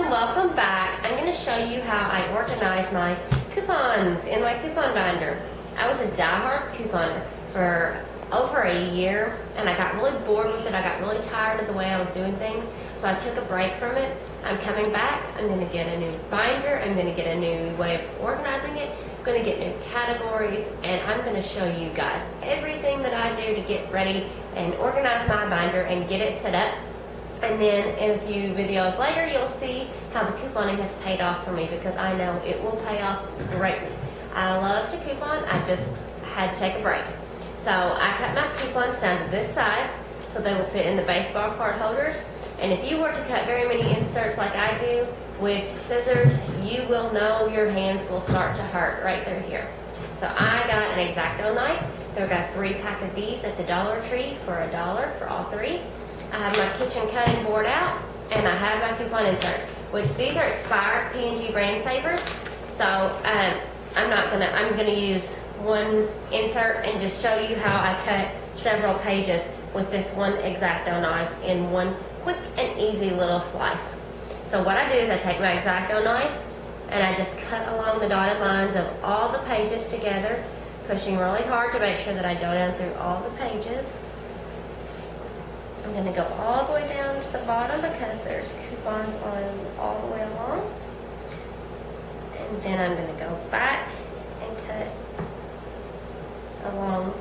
welcome back. I'm going to show you how I organize my coupons in my coupon binder. I was a diehard couponer for over a year and I got really bored with it. I got really tired of the way I was doing things, so I took a break from it. I'm coming back. I'm going to get a new binder. I'm going to get a new way of organizing it. I'm going to get new categories, and I'm going to show you guys everything that I do to get ready and organize my binder and get it set up. And then in a few videos later, you'll see how the couponing has paid off for me, because I know it will pay off greatly. I love to coupon. I just had to take a break. So I cut my coupons down to this size so they will fit in the baseball card holders. And if you were to cut very many inserts like I do with scissors, you will know your hands will start to hurt right through here. So I got an X-Acto knife. I got 3 pack of these at the Dollar Tree for $1 for all 3. I have my kitchen cutting board out, and I have my coupon inserts, which these are expired P&G brand savers. So I'm gonna use one insert and just show you how I cut several pages with this one X-Acto knife in one quick and easy little slice. So what I do is I take my X-Acto knife and I just cut along the dotted lines of all the pages together, pushing really hard to make sure that I go down through all the pages. I'm going to go all the way down to the bottom because there's coupons on all the way along. And then I'm going to go back and cut along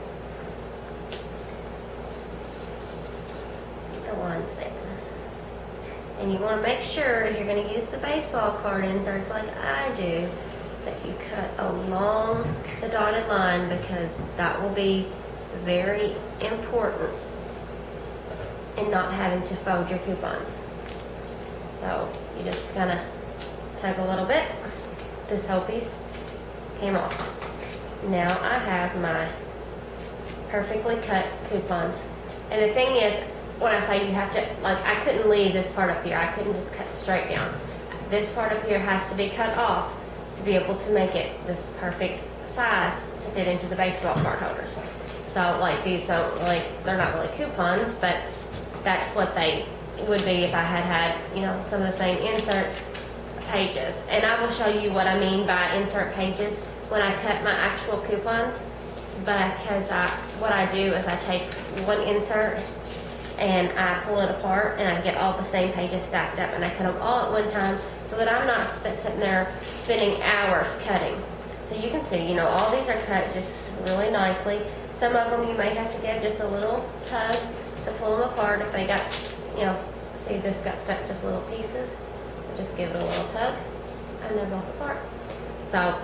the lines there. And you want to make sure, if you're going to use the baseball card inserts like I do, that you cut along the dotted line, because that will be very important in not having to fold your coupons. So you just kind of tug a little bit. This whole piece came off. Now I have my perfectly cut coupons. And the thing is, when I say you have to, like, I couldn't leave this part up here. I couldn't just cut straight down. This part up here has to be cut off to be able to make it this perfect size to fit into the baseball card holders. So like these don't really, they're not really coupons, but that's what they would be if I had, you know, some of the same inserts pages. And I will show you what I mean by insert pages when I cut my actual coupons, because what I do is I take one insert and I pull it apart and I get all the same pages stacked up, and I cut them all at one time so that I'm not sitting there spending hours cutting. So you can see, you know, all these are cut just really nicely. Some of them you may have to give just a little tug to pull them apart if they got, you know, see this got stuck just little pieces. So just give it a little tug and they're both apart. So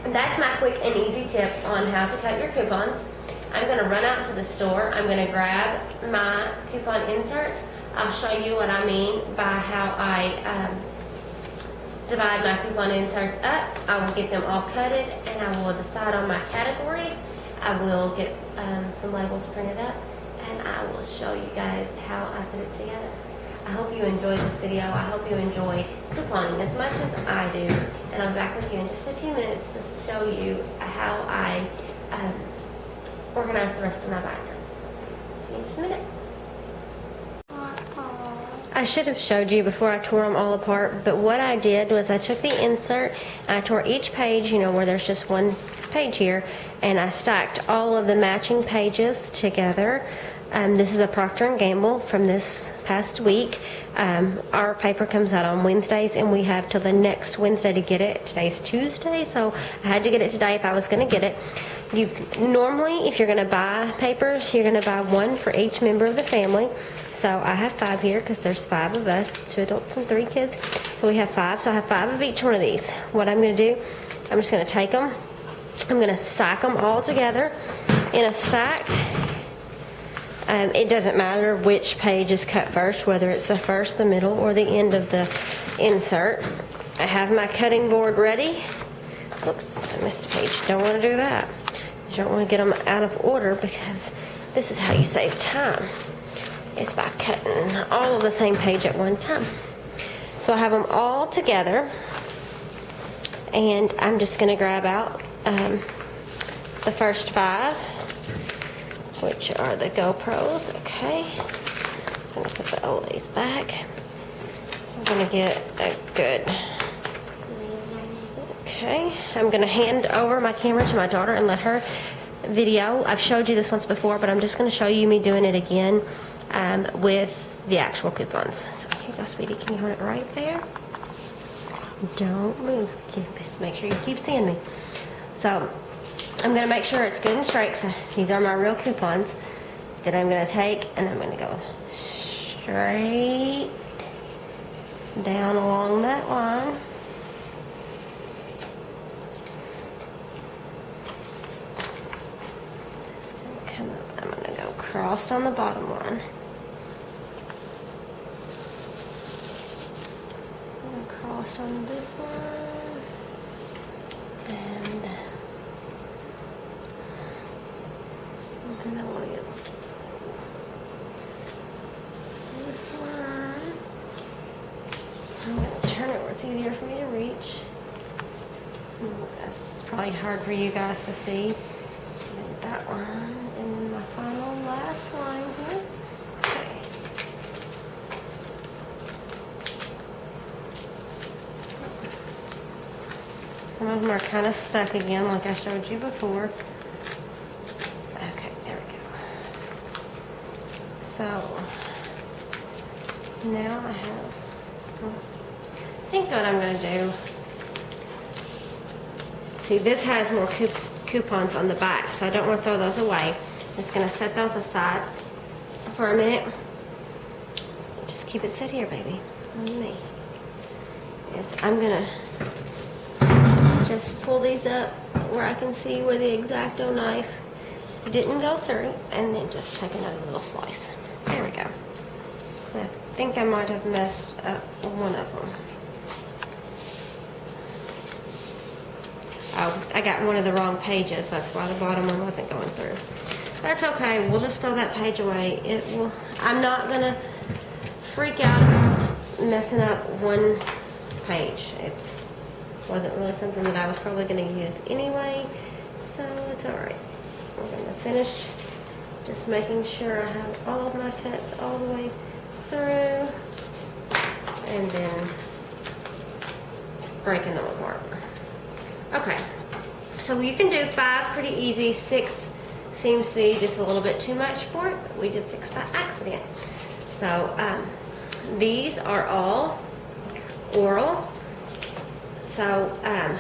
that's my quick and easy tip on how to cut your coupons. I'm going to run out to the store. I'm going to grab my coupon inserts. I'll show you what I mean by how I divide my coupon inserts up. I will get them all cutted, and I will decide on my categories. I will get some labels printed up, and I will show you guys how I put it together. I hope you enjoyed this video. I hope you enjoy couponing as much as I do. And I'll be back with you in just a few minutes to show you how I organize the rest of my binder. See you in just a minute. I should have showed you before I tore them all apart, but what I did was I took the insert, I tore each page, you know, where there's just one page here, and I stacked all of the matching pages together. This is a Procter & Gamble from this past week. Our paper comes out on Wednesdays, and we have till the next Wednesday to get it. Today's Tuesday, so I had to get it today if I was going to get it. You normally, if you're going to buy papers, you're going to buy one for each member of the family. So I have 5 here because there's 5 of us, 2 adults and 3 kids. So we have 5. So I have 5 of each one of these. What I'm going to do, I'm just going to take them. I'm going to stack them all together in a stack. It doesn't matter which page is cut first, whether it's the first, the middle, or the end of the insert. I have my cutting board ready. Oops, I missed a page. Don't want to do that. You don't want to get them out of order, because this is how you save time. It's by cutting all of the same page at one time. So I have them all together, and I'm just going to grab out the first 5, which are the GoPros. Okay, I'm going to put the Olays back. gonna get a good. Okay, I'm gonna hand over my camera to my daughter and let her video. I've showed you this once before, but I'm just gonna show you me doing it again with the actual coupons. So here you go, sweetie. Can you hold it right there? Don't move. Just make sure you keep seeing me. So I'm gonna make sure it's good and straight. So these are my real coupons that I'm gonna take, and I'm gonna go straight down along that line. Come up. I'm gonna go crossed on the bottom one. Crossed on this one, and I want to get this one. I'm going to turn it where it's easier for me to reach. That's probably hard for you guys to see. And that one, and then my final last line here. Okay. Some of them are kind of stuck again, like I showed you before. Okay, there we go. So, now I think what I'm going to do, see, this has more coupons on the back, so I don't want to throw those away. I'm just going to set those aside for a minute. Just keep it set here, baby. On me. Yes, I'm going to just pull these up where I can see where the X-Acto knife didn't go through, and then just take another little slice. There we go. I think I might have messed up one of them. Oh, I got one of the wrong pages. That's why the bottom one wasn't going through. That's okay. We'll just throw that page away. It will. I'm not gonna freak out messing up one page. It wasn't really something that I was probably going to use anyway, so it's alright. We're going to finish just making sure I have all of my cuts all the way through, and then breaking them apart. Okay, so you can do 5 pretty easy. 6 seems to be just a little bit too much for it, but we did 6 by accident. So these are all oral. So I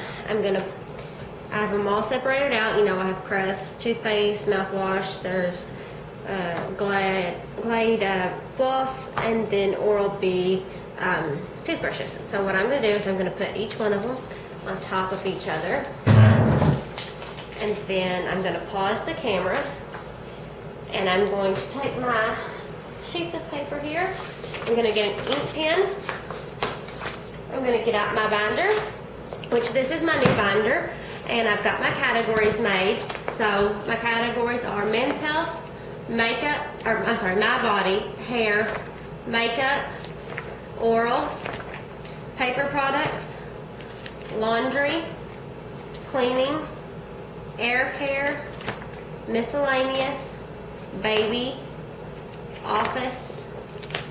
have them all separated out. You know, I have Crest toothpaste, mouthwash, there's Glade floss, and then Oral-B toothbrushes. So what I'm going to do is I'm going to put each one of them on top of each other. And then I'm going to pause the camera, and I'm going to take my sheets of paper here. I'm going to get an ink pen. I'm going to get out my binder, which this is my new binder, and I've got my categories made. So my categories are men's health, makeup, or I'm sorry, my body, hair, makeup, oral, paper products, laundry, cleaning, air care, miscellaneous, baby, office,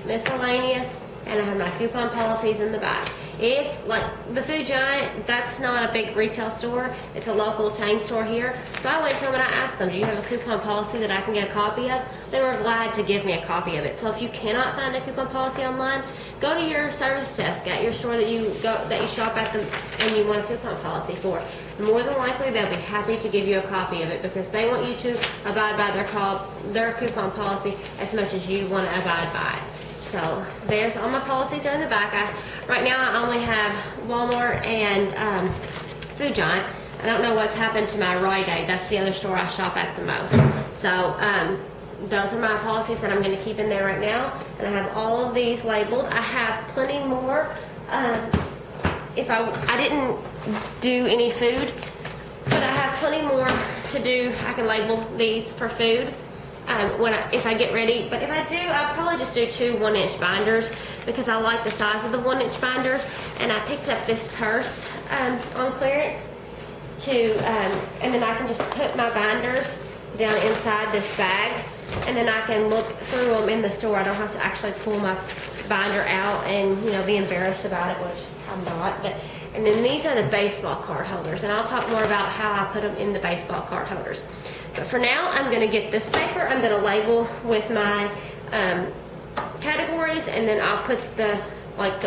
miscellaneous, and I have my coupon policies in the back. If, like the Food Giant, that's not a big retail store, it's a local chain store here. So I went to them and I asked them, do you have a coupon policy that I can get a copy of? They were glad to give me a copy of it. So if you cannot find a coupon policy online, go to your service desk at your store that you shop at and you want a coupon policy for. More than likely, they'll be happy to give you a copy of it because they want you to abide by their coupon policy as much as you want to abide by it. So there's all my policies are in the back. Right now I only have Walmart and Food Giant. I don't know what's happened to my Rite Aid. That's the other store I shop at the most. So those are my policies that I'm going to keep in there right now. And I have all of these labeled. I have plenty more. If I didn't do any food, but I have plenty more to do. I can label these for food. If I get ready, but if I do, I'll probably just do 2 1-inch binders because I like the size of the 1-inch binders. And I picked up this purse on clearance and then I can just put my binders down inside this bag, and then I can look through them in the store. I don't have to actually pull my binder out and, you know, be embarrassed about it, which I'm not. But and then these are the baseball card holders, and I'll talk more about how I put them in the baseball card holders. But for now, I'm going to get this paper. I'm going to label with my categories, and then I'll put the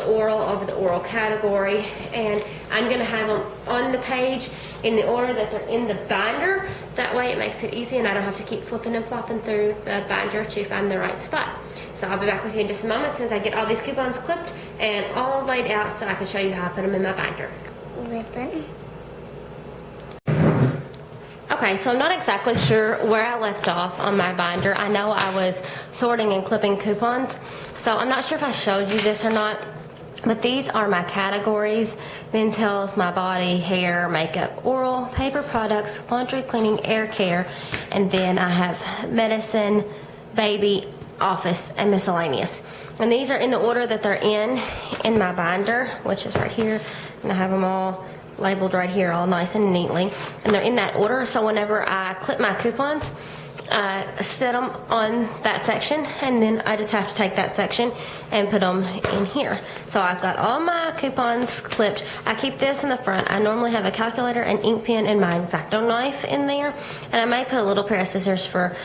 oral over the oral category, and I'm going to have them on the page in the order that they're in the binder. That way it makes it easy and I don't have to keep flipping and flopping through the binder to find the right spot. So I'll be back with you in just a moment since I get all these coupons clipped and all laid out so I can show you how I put them in my binder. Ribbon. Okay, so I'm not exactly sure where I left off on my binder. I know I was sorting and clipping coupons, so I'm not sure if I showed you this or not, but these are my categories: men's health, my body, hair, makeup, oral, paper products, laundry, cleaning, air care, and then I have medicine, baby, office, and miscellaneous. And these are in the order that they're in my binder, which is right here, and I have them all labeled right here, all nice and neatly, and they're in that order. So whenever I clip my coupons, I set them on that section, and then I just have to take that section and put them in here. So I've got all my coupons clipped. I keep this in the front. I normally have a calculator, an ink pen, and my X-Acto knife in there, and I may put a little pair of scissors for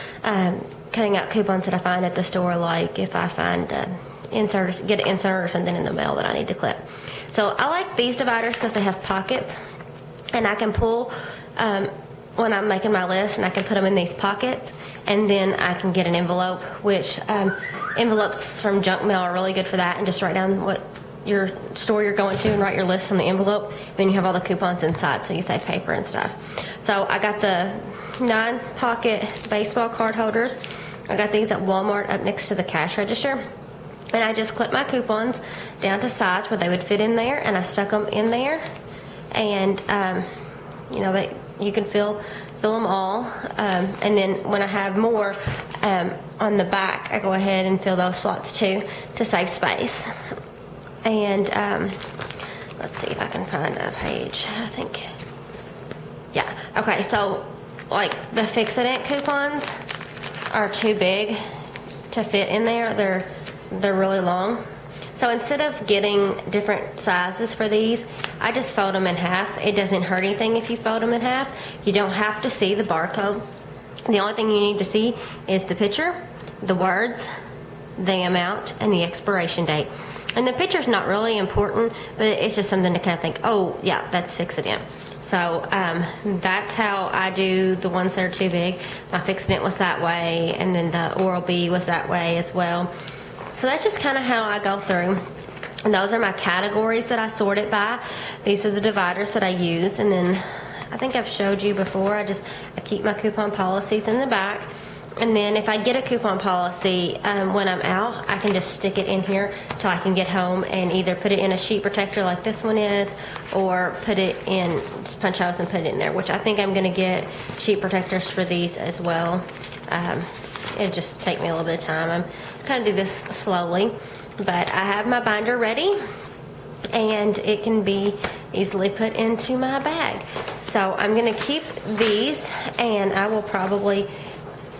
cutting out coupons that I find at the store, like if I find get an insert or something in the mail that I need to clip. So I like these dividers because they have pockets, and I can pull when I'm making my list, and I can put them in these pockets, and then I can get an envelope, which envelopes from junk mail are really good for that, and just write down what your store you're going to and write your list on the envelope. Then you have all the coupons inside, so you save paper and stuff. So I got the 9-pocket baseball card holders. I got these at Walmart up next to the cash register. And I just clipped my coupons down to size where they would fit in there, and I stuck them in there. And you know, you can fill them all. And then when I have more on the back, I go ahead and fill those slots too to save space. And let's see if I can find a page. I think, yeah. Okay, so like the Fix-It coupons are too big to fit in there. They're really long. So instead of getting different sizes for these, I just fold them in half. It doesn't hurt anything if you fold them in half. You don't have to see the barcode. The only thing you need to see is the picture, the words, the amount, and the expiration date. And the picture's not really important, but it's just something to kind of think, oh yeah, that's Fix-It. So that's how I do the ones that are too big. My Fix-It was that way, and then the Oral-B was that way as well. So that's just kind of how I go through. And those are my categories that I sort it by. These are the dividers that I use. And then I think I've showed you before, I keep my coupon policies in the back. And then if I get a coupon policy when I'm out, I can just stick it in here till I can get home and either put it in a sheet protector like this one is, or put it in, just punch holes and put it in there, which I think I'm going to get sheet protectors for these as well. It'll just take me a little bit of time. I'm kind of do this slowly, but I have my binder ready, and it can be easily put into my bag. So I'm going to keep these, and I will probably,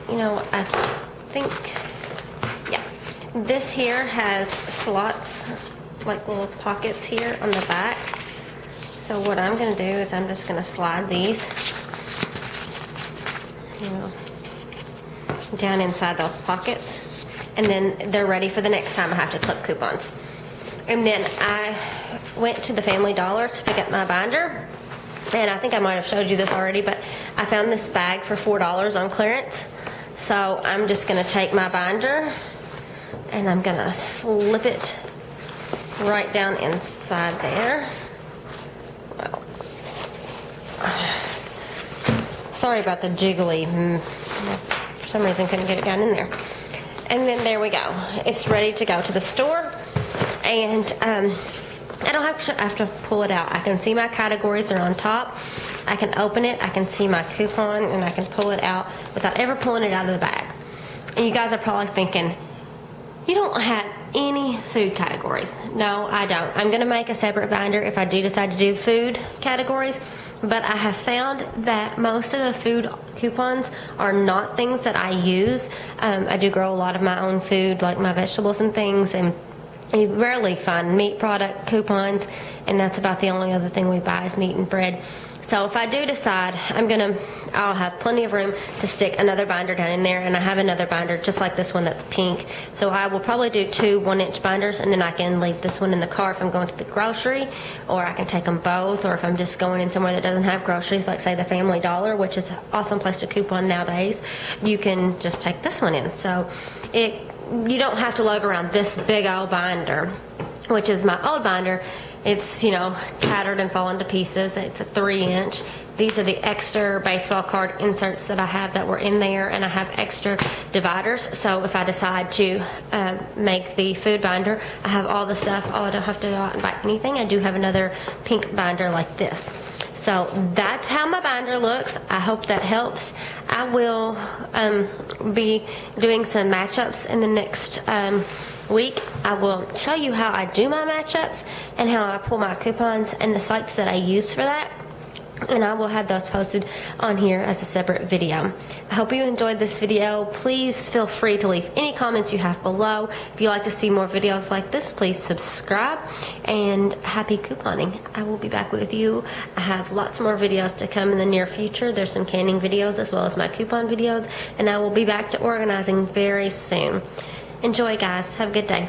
you know, I think, yeah, this here has slots, like little pockets here on the back. So what I'm going to do is I'm just going to slide these, you know, down inside those pockets, and then they're ready for the next time I have to clip coupons. And then I went to the Family Dollar to pick up my binder, and I think I might have showed you this already, but I found this bag for $4 on clearance. So I'm just going to take my binder and I'm going to slip it right down inside there. Well, sorry about the jiggly. For some reason couldn't get it down in there. And then there we go. It's ready to go to the store. And I don't have to pull it out. I can see my categories are on top. I can open it, I can see my coupon, and I can pull it out without ever pulling it out of the bag. And you guys are probably thinking, you don't have any food categories. No, I don't. I'm going to make a separate binder if I do decide to do food categories, but I have found that most of the food coupons are not things that I use. I do grow a lot of my own food, like my vegetables and things, and You rarely find meat product coupons, and that's about the only other thing we buy is meat and bread. So if I do decide, I'll have plenty of room to stick another binder down in there, and I have another binder just like this one that's pink. So I will probably do 2 1-inch binders, and then I can leave this one in the car if I'm going to the grocery, or I can take them both, or if I'm just going in somewhere that doesn't have groceries, like say the Family Dollar, which is an awesome place to coupon nowadays, you can just take this one in. So you don't have to lug around this big old binder, which is my old binder. It's, tattered and fallen to pieces. It's a 3-inch. These are the extra baseball card inserts that I have that were in there, and I have extra dividers. So if I decide to make the food binder, I have all the stuff. I don't have to go out and buy anything. I do have another pink binder like this. So that's how my binder looks. I hope that helps. I will be doing some matchups in the next week. I will show you how I do my matchups and how I pull my coupons and the sites that I use for that. And I will have those posted on here as a separate video. I hope you enjoyed this video. Please feel free to leave any comments you have below. If you'd like to see more videos like this, please subscribe, and happy couponing. I will be back with you. I have lots more videos to come in the near future. There's some canning videos as well as my coupon videos, and I will be back to organizing very soon. Enjoy, guys. Have a good day.